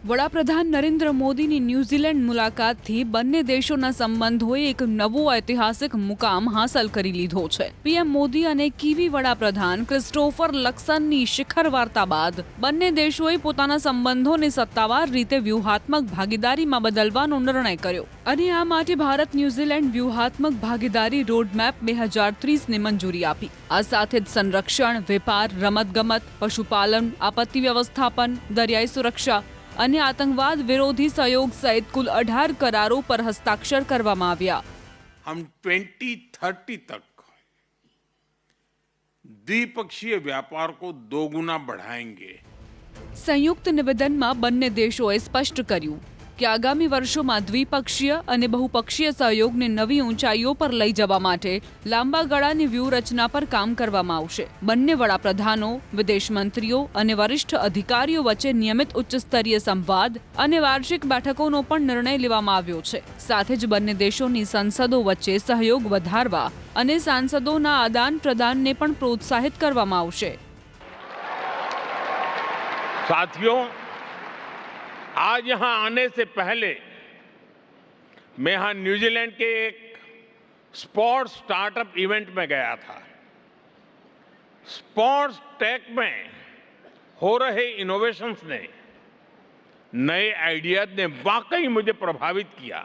વડાપ્રધાન નરેન્દ્ર મોદીની ન્યૂઝીલેન્ડ મુલાકાતથી બંને દેશોના સંબંધોએ એક નવો ઐતિહાસિક મુકામ હાંસલ કરી લીધો છે. પીએમ મોદી અને કીવી વડાપ્રધાન ક્રિસ્ટોફર લક્સનની શિખર વાર્તા બાદ બંને દેશોએ પોતાના સંબંધોને સત્તાવાર રીતે વ્યૂહાત્મક ભાગીદારીમાં બદલવાનો નિર્ણય કર્યો અને આ માટે ભારત ન્યૂઝીલેન્ડ વ્યૂહાત્મક ભાગીદારી રોડમેપ 2030ને મંજૂરી આપી. આ સાથે જ સંરક્ષણ, વેપાર, રમતગમત, પશુપાલન, આપત્તિ વ્યવસ્થાપન, દરિયાઈ સુરક્ષા અને આતંકવાદ વિરોધી સહયોગ સહિત કુલ 18 करारों पर हस्ताक्षर કરવામાં આવ્યા. हम 2030 तक द्विपक्षीय व्यापार को दोगुना बढ़ाएंगे. સંયુક્ત નિવેદનમાં બંને દેશોએ સ્પષ્ટ કર્યું કે આગામી વર્ષોમાં દ્વિપક્ષીય અને બહુપક્ષીય સહયોગને નવી ઊંચાઈઓ પર લઈ જવા માટે લાંબા ગાળાની વ્યૂહરચના પર કામ કરવામાં આવશે. બંને વડાપ્રધાનો, વિદેશ મંત્રીઓ અને વરિષ્ઠ અધિકારીઓ વચ્ચે નિયમિત ઉચ્ચસ્તરીય સંવાદ અને વાર્ષિક બેઠકોનો પણ નિર્ણય લેવામાં આવ્યો છે. સાથે જ બંને દેશોની સંસદો વચ્ચે સહયોગ વધારવા અને સાંસદોના આદાન પ્રદાનને પણ પ્રોત્સાહિત કરવામાં આવશે. साथियों, आज यहां आने से पहले मैं यहां न्यूजीलैंड के एक स्पोर्ट्स स्टार्टअप इवेंट में गया था. स्पोर्ट्स टेक में हो रहे इनोवेशंस ने, नए आइडियाज ने वाकई मुझे प्रभावित किया.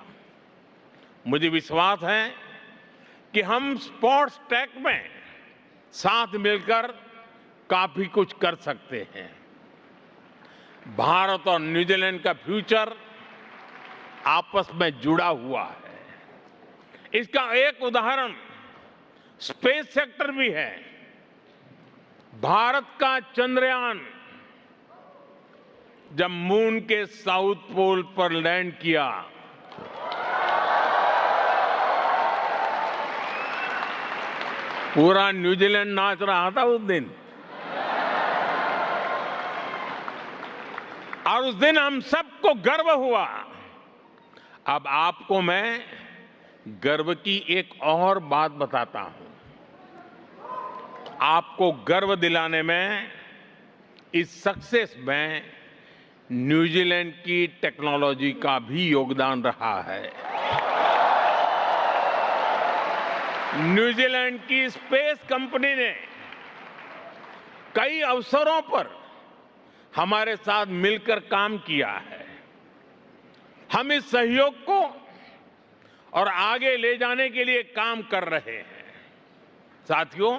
मुझे विश्वास है कि हम स्पोर्ट्स टेक में साथ मिलकर काफी कुछ कर सकते हैं. भारत और न्यूजीलैंड का फ्यूचर आपस में जुड़ा हुआ है. इसका एक उदाहरण स्पेस सेक्टर भी है. भारत का चंद्रयान जब मून के साउथ पोल पर लैंड किया, पूरा न्यूजीलैंड नाच रहा था उस दिन. और उस दिन हम सबको गर्व हुआ. अब आपको मैं गर्व की एक और बात बताता हूं. आपको गर्व दिलाने में इस सक्सेस में न्यूजीलैंड की टेक्नोलॉजी का भी योगदान रहा है. न्यूजीलैंड की स्पेस कंपनी ने कई अवसरों पर हमारे साथ मिलकर काम किया है. हम इस सहयोग को और आगे ले जाने के लिए काम कर रहे हैं. साथियों,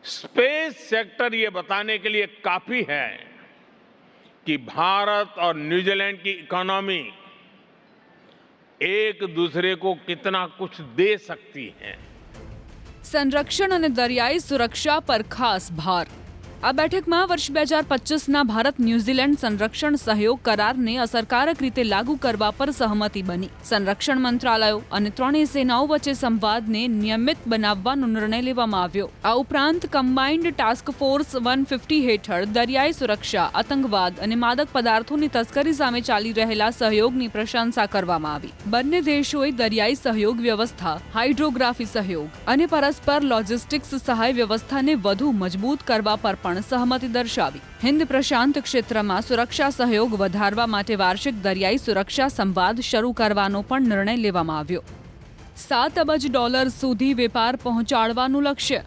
स्पेस सेक्टर ये बताने के लिए काफी है कि भारत और न्यूजीलैंड की इकोनॉमी एक दूसरे को कितना कुछ दे सकती है. સંરક્ષણ અને દરિયાઈ સુરક્ષા પર ખાસ ભાર. આ બેઠકમાં વર્ષ 2025ના ભારત ન્યૂઝીલેન્ડ સંરક્ષણ સહયોગ કરારને અસરકારક રીતે લાગુ કરવા પર સહમતિ બની. સંરક્ષણ મંત્રાલયો અને ત્રણેય સેનાઓ વચ્ચે સંવાદને નિયમિત બનાવવાનો નિર્ણય લેવામાં આવ્યો. આ ઉપરાંત કમ્બાઇન્ડ ટાસ્ક ફોર્સ 150 હેઠળ દરિયાઈ સુરક્ષા, આતંકવાદ અને માદક પદાર્થોની તસ્કરી સામે ચાલી રહેલા સહયોગની પ્રશંસા કરવામાં આવી. બંને દેશોએ દરિયાઈ સહયોગ વ્યવસ્થા, હાઇડ્રોગ્રાફી સહયોગ અને પરસ્પર લોજિસ્ટિક્સ સહાય વ્યવસ્થાને વધુ મજબૂત કરવા પર સહમતિ દર્શાવી. હિન્દ પ્રશાંત ક્ષેત્રમાં સુરક્ષા સહયોગ વધારવા માટે વાર્ષિક દરિયાઈ સુરક્ષા સંવાદ શરૂ કરવાનો પણ નિર્ણય લેવામાં આવ્યો. $7 અબજ સુધી વેપાર પહોંચાડવાનું લક્ષ્ય.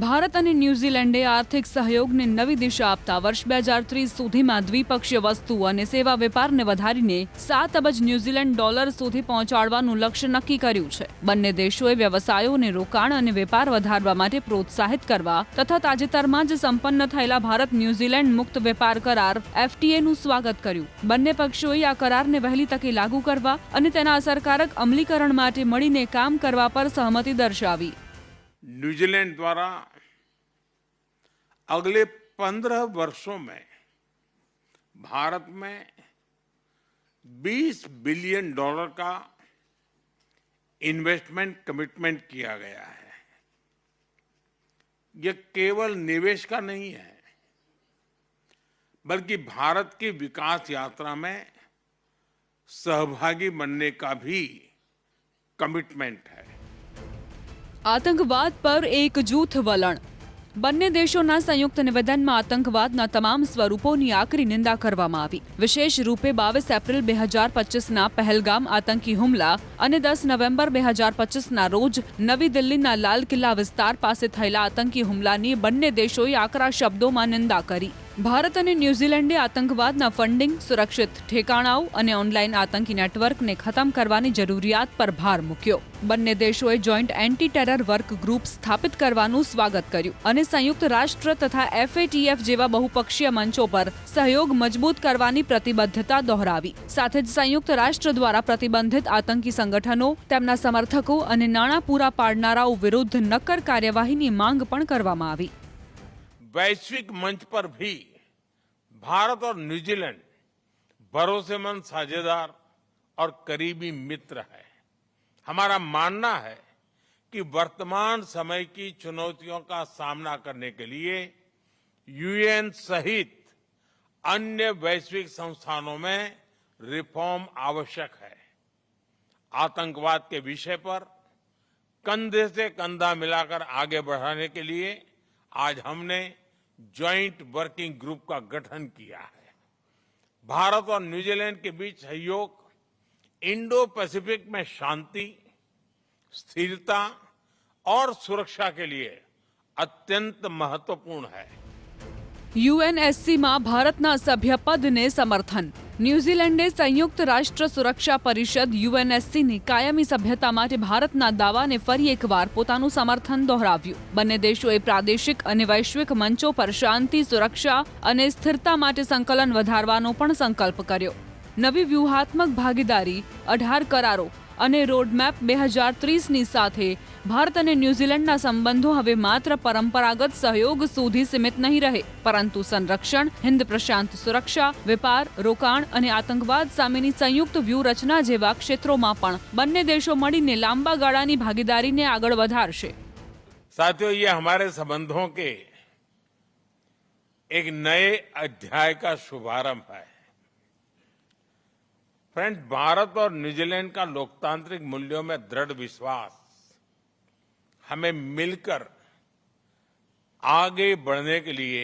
ભારત અને ન્યૂઝીલેન્ડે આર્થિક સહયોગને નવી દિશા આપતા વર્ષ 2030 સુધીમાં દ્વિપક્ષીય વસ્તુ અને સેવા વેપારને વધારીને $7 અબજ ન્યૂઝીલેન્ડ ડોલર સુધી પહોંચાડવાનું લક્ષ્ય નક્કી કર્યું છે. બંને દેશોએ વ્યવસાયોને રોકાણ અને વેપાર વધારવા માટે પ્રોત્સાહિત કરવા તથા તાજેતરમાં જ સંપન્ન થયેલા ભારત ન્યૂઝીલેન્ડ મુક્ત વેપાર કરાર FTAનું સ્વાગત કર્યું. બંને પક્ષોએ આ કરારને વહેલી તકે લાગુ કરવા અને તેના અસરકારક અમલીકરણ માટે મળીને કામ કરવા પર સહમતિ દર્શાવી. न्यूजीलैंड द्वारा अगले 15 वर्षों में भारत में $20 बिलियन का इन्वेस्टमेंट कमिटमेंट किया गया है. यह केवल निवेश का नहीं है, बल्कि भारत की विकास यात्रा में सहभागी बनने का भी कमिटमेंट है. आतंकवाद पर एक जूथ वलण. બંને દેશોના સંયુક્ત નિવેદનમાં આતંકવાદના તમામ સ્વરૂપોની આકરી નિંદા કરવામાં આવી. વિશેષ રૂપે 22 એપ્રિલ 2025ના પહેલગામ આતંકી હુમલા અને 10 નવેમ્બર 2025ના રોજ નવી દિલ્હીના લાલ કિલ્લા વિસ્તાર પાસે થયેલા આતંકી હુમલાની બંને દેશોએ આકરા શબ્દોમાં નિંદા કરી. ભારત અને ન્યૂઝીલેન્ડે આતંકવાદના ફંડિંગ, સુરક્ષિત ઠેકાણાઓ અને ઓનલાઈન આતંકી નેટવર્કને ખતમ કરવાની જરૂરિયાત પર ભાર મૂક્યો. બંને દેશોએ joint anti terror work group સ્થાપિત કરવાનું સ્વાગત કર્યું અને સંયુક્ત રાષ્ટ્ર તથા FATF જેવા બહુપક્ષીય મંચો પર સહયોગ મજબૂત કરવાની પ્રતિબદ્ધતા દોહરાવી. સાથે જ સંયુક્ત રાષ્ટ્ર દ્વારા પ્રતિબંધિત આતંકી સંગઠનો, તેમના સમર્થકો અને નાણાં પૂરા પાડનારાઓ વિરુદ્ધ નક્કર કાર્યવાહીની માંગ પણ કરવામાં આવી. वैश्विक मंच पर भी भारत और न्यूजीलैंड भरोसेमंद साझेदार और करीबी मित्र है. हमारा मानना है कि वर्तमान समय की चुनौतियों का सामना करने के लिए UN सहित अन्य वैश्विक संस्थानों में रिफॉर्म आवश्यक है. आतंकवाद के विषय पर कंधे से कंधा मिलाकर आगे बढ़ाने के लिए आज हमने ज्वाइंट वर्किंग ग्रुप का गठन किया है. भारत और न्यूजीलैंड के बीच सहयोग इंडो पैसिफिक में शांति, स्थिरता और सुरक्षा के लिए अत्यंत महत्वपूर्ण है. UNSCમાં ભારતના સભ્યપદને સમર્થન. ન્યૂઝીલેન્ડે સંયુક્ત રાષ્ટ્ર સુરક્ષા પરિષદ UNSCની કાયમી સભ્યતા માટે ભારતના દાવાને ફરી એકવાર પોતાનું સમર્થન દોહરાવ્યું. બંને દેશોએ પ્રાદેશિક અને વૈશ્વિક મંચો પર શાંતિ, સુરક્ષા અને સ્થિરતા માટે સંકલન વધારવાનો પણ સંકલ્પ કર્યો. નવી વ્યૂહાત્મક ભાગીદારી, 18 કરારો અને રોડમેપ 2030ની સાથે ભારત અને ન્યૂઝીલેન્ડના સંબંધો હવે માત્ર પરંપરાગત સહયોગ સુધી સીમિત નહીં રહે, પરંતુ સંરક્ષણ, હિન્દ પ્રશાંત સુરક્ષા, વેપાર, રોકાણ અને આતંકવાદ સામેની સંયુક્ત વ્યૂહરચના જેવા ક્ષેત્રોમાં પણ બંને દેશો મળીને લાંબા ગાળાની ભાગીદારીને આગળ વધારશે. साथियों, ये हमारे संबंधों के एक नए अध्याय का शुभारंभ है. फ्रेंड्स, भारत और न्यूजीलैंड का लोकतांत्रिक मूल्यों में दृढ़ विश्वास हमें मिलकर आगे बढ़ने के लिए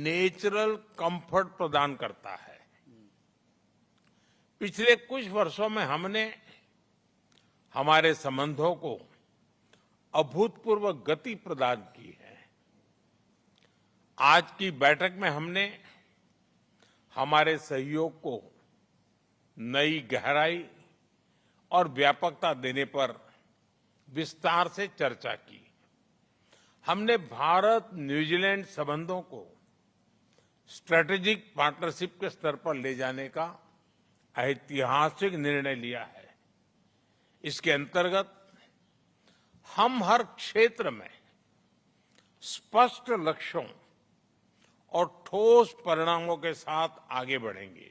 नेचुरल कंफर्ट प्रदान करता है. पिछले कुछ वर्षों में हमने हमारे संबंधों को अभूतपूर्व गति प्रदान की है. आज की बैठक में हमने हमारे सहयोग को नई गहराई और व्यापकता देने पर विस्तार से चर्चा की. हमने भारत न्यूजीलैंड संबंधों को स्ट्रेटेजिक पार्टनरशिप के स्तर पर ले जाने का ऐतिहासिक निर्णय लिया है. इसके अंतर्गत हम हर क्षेत्र में स्पष्ट लक्ष्यों और ठोस परिणामों के साथ आगे बढ़ेंगे.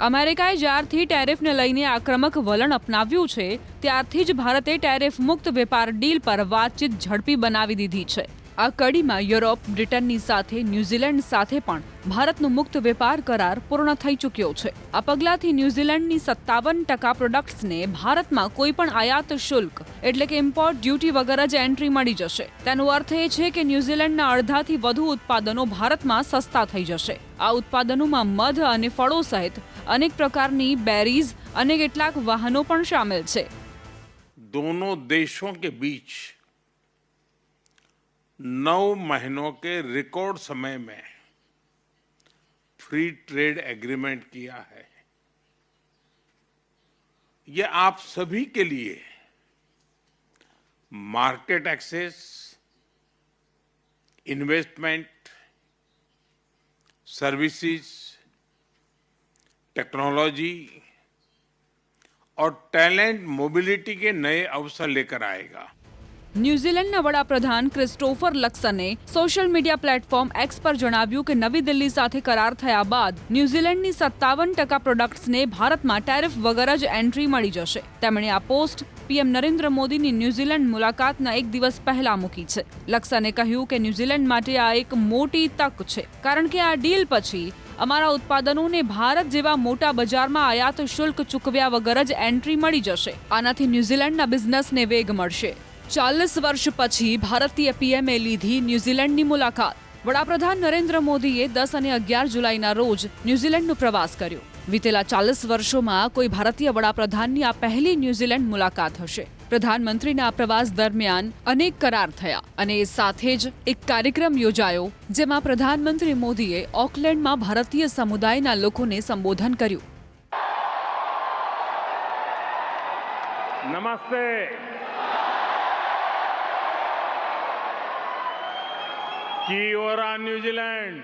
અમેરિકાએ જ્યારથી ટેરિફને લઈને આક્રમક વલણ અપનાવ્યું છે, ત્યારથી જ ભારતે ટેરિફ મુક્ત વેપાર ડીલ પર વાતચીત ઝડપી બનાવી દીધી છે. આ કડીમાં યુરોપ, બ્રિટનની સાથે ન્યૂઝીલેન્ડ સાથે પણ ભારતનો મુક્ત વેપાર કરાર પૂર્ણ થઈ ચૂક્યો છે. આ પગલાંથી ન્યૂઝીલેન્ડની 57% પ્રોડક્ટ્સને ભારતમાં કોઈ પણ આયાત શુલ્ક એટલે કે ઇમ્પોર્ટ ડ્યુટી વગર જ એન્ટ્રી મળી જશે. તેનો અર્થ એ છે કે ન્યૂઝીલેન્ડના અડધાથી વધુ ઉત્પાદનો ભારતમાં સસ્તા થઈ જશે. આ ઉત્પાદનોમાં મધ અને ફળો સહિત અનેક પ્રકારની બેરીઝ અને કેટલાક વાહનો પણ શામેલ છે. दोनों देशों के बीच 9 महीनों के रिकॉर्ड समय में फ्री ट्रेड एग्रीमेंट किया है. ये आप सभी के लिए market access, investment, services, technology और टैलेंट मोबिलिटी के नए अवसर लेकर आएगा. ન્યૂઝીલેન્ડના વડાપ્રધાન ક્રિસ્ટોફર લક્સને સોશિયલ મીડિયા પ્લેટફોર્મ એક્સ પર જણાવ્યું કે નવી દિલ્હી સાથે કરાર થયા બાદ ન્યૂઝીલેન્ડની 57% પ્રોડક્ટ્સને ભારતમાં ટેરિફ વગર જ એન્ટ્રી મળી જશે. તેમણે આ પોસ્ટ પીએમ નરેન્દ્ર મોદીની ન્યૂઝીલેન્ડ મુલાકાતના એક દિવસ પહેલા મૂકી છે. લક્સને કહ્યું કે ન્યૂઝીલેન્ડ માટે આ એક મોટી તક છે, કારણ કે આ ડીલ પછી અમારા ઉત્પાદનોને ભારત જેવા મોટા બજારમાં આયાત શુલ્ક ચૂકવ્યા વગર જ એન્ટ્રી મળી જશે. આનાથી ન્યૂઝીલેન્ડના બિઝનેસને વેગ મળશે. 40 વર્ષ પછી ભારતીય પીએમએ લીધી ન્યૂઝીલેન્ડની મુલાકાત. વડાપ્રધાન નરેન્દ્ર મોદીએ 10 અને 11 જુલાઈના રોજ ન્યૂઝીલેન્ડનો પ્રવાસ કર્યો. વિતેલા 40 વર્ષોમાં કોઈ ભારતીય વડાપ્રધાનની આ પહેલી ન્યૂઝીલેન્ડ મુલાકાત હશે. પ્રધાનમંત્રીના આ પ્રવાસ દરમિયાન અનેક કરાર થયા અને એ સાથે જ એક કાર્યક્રમ યોજાયો જેમાં પ્રધાનમંત્રી મોદીએ ઓકલેન્ડમાં ભારતીય સમુદાયના લોકોને સંબોધન કર્યું. नमस्ते। कियोरा न्यूजीलैंड।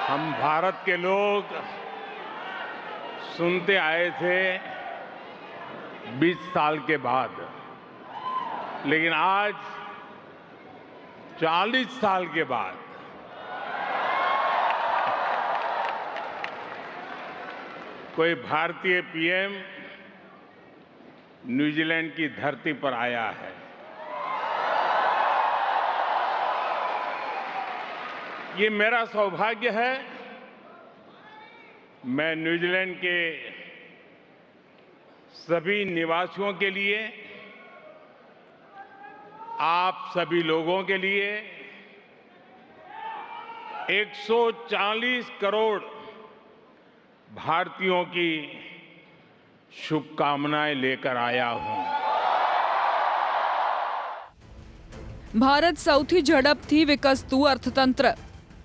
हम भारत के लोग सुनते आए थे 20 साल के बाद, लेकिन आज 40 साल के बाद कोई भारतीय पीएम न्यूजीलैंड की धरती पर आया है। ये मेरा सौभाग्य है। मैं न्यूजीलैंड के सभी निवासियों के लिए, आप सभी लोगों के लिए 140 करोड़ भारतीयों की शुभकामनाएं लेकर आया हूं। ભારત સૌથી ઝડપથી વિકસતું અર્થતંત્ર.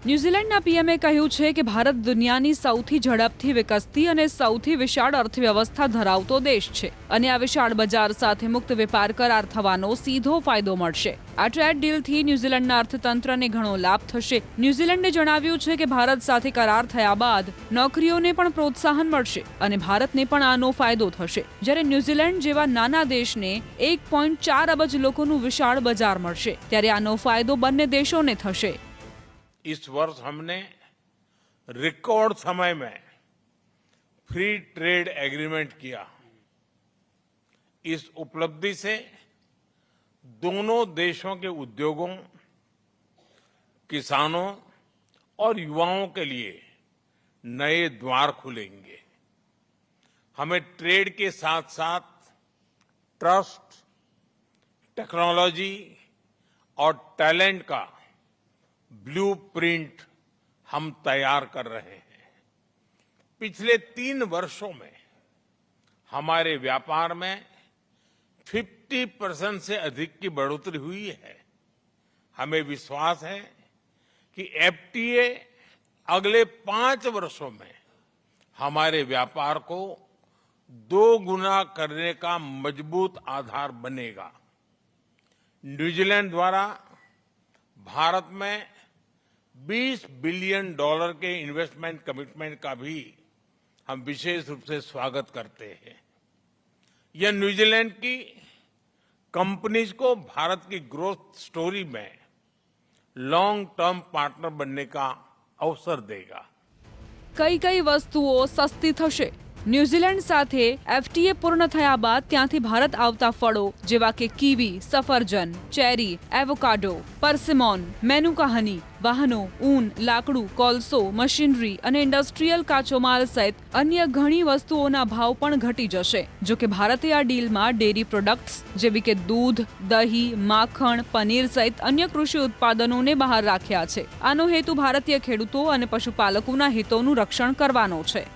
ન્યૂઝીલેન્ડના પીએમએ કહ્યું છે કે ભારત દુનિયાની સૌથી ઝડપથી વિકસતી અને સૌથી વિશાળ અર્થવ્યવસ્થા ધરાવતો દેશ છે અને આ વિશાળ બજાર સાથે મુક્ત વેપાર કરાર થવાનો સીધો ફાયદો મળશે. આ ટ્રેડ ડીલથી ન્યૂઝીલેન્ડના અર્થતંત્રને ઘણો લાભ થશે. ન્યૂઝીલેન્ડે જણાવ્યું છે કે ભારત સાથે કરાર થયા બાદ નોકરીઓને પણ પ્રોત્સાહન મળશે અને ભારતને પણ આનો ફાયદો થશે. જ્યારે ન્યૂઝીલેન્ડ જેવા નાના દેશને 1.4 અબજ લોકોનું વિશાળ બજાર મળશે, ત્યારે આનો ફાયદો બંને દેશોને થશે. इस वर्ष हमने रिकॉर्ड समय में फ्री ट्रेड एग्रीमेंट किया। इस उपलब्धि से दोनों देशों के उद्योगों, किसानों और युवाओं के लिए नए द्वार खुलेंगे। हमें ट्रेड के साथ साथ ट्रस्ट, टेक्नोलॉजी और टैलेंट का ब्लूप्रिंट हम तैयार कर रहे हैं। पिछले 3 वर्षों में हमारे व्यापार में 50% से अधिक की बढ़ोतरी हुई है। हमें विश्वास है कि एफटीए अगले 5 वर्षों में हमारे व्यापार को 2 गुना करने का मजबूत आधार बनेगा। न्यूजीलैंड द्वारा भारत में $20 बिलियन के इन्वेस्टमेंट कमिटमेंट का भी हम विशेष रूप से स्वागत करते हैं। यह न्यूजीलैंड की कंपनीज को भारत की ग्रोथ स्टोरी में लॉन्ग टर्म पार्टनर बनने का अवसर देगा। કઈ કઈ વસ્તુઓ સસ્તી થશે? ન્યૂઝીલેન્ડ સાથે એફટીએ પૂર્ણ થયા બાદ ત્યાંથી ભારત આવતા ફળો જેવા કે કીવી, સફરજન, ચેરી, એવોકાડો, પરસિમોન, મેનુકા હની, વાહનો, ઊન, લાકડું, કોલસો, મશીનરી અને ઇન્ડસ્ટ્રીયલ કાચો માલ સહિત અન્ય ઘણી વસ્તુઓના ભાવ પણ ઘટી જશે. જો કે ભારતે આ ડીલમાં ડેરી પ્રોડક્ટ્સ જેવી કે દૂધ, દહીં, માખણ, પનીર સહિત અન્ય કૃષિ ઉત્પાદનોને બહાર રાખ્યા છે. આનો હેતુ ભારતીય ખેડૂતો અને પશુપાલકોના હિતોનું રક્ષણ કરવાનો છે.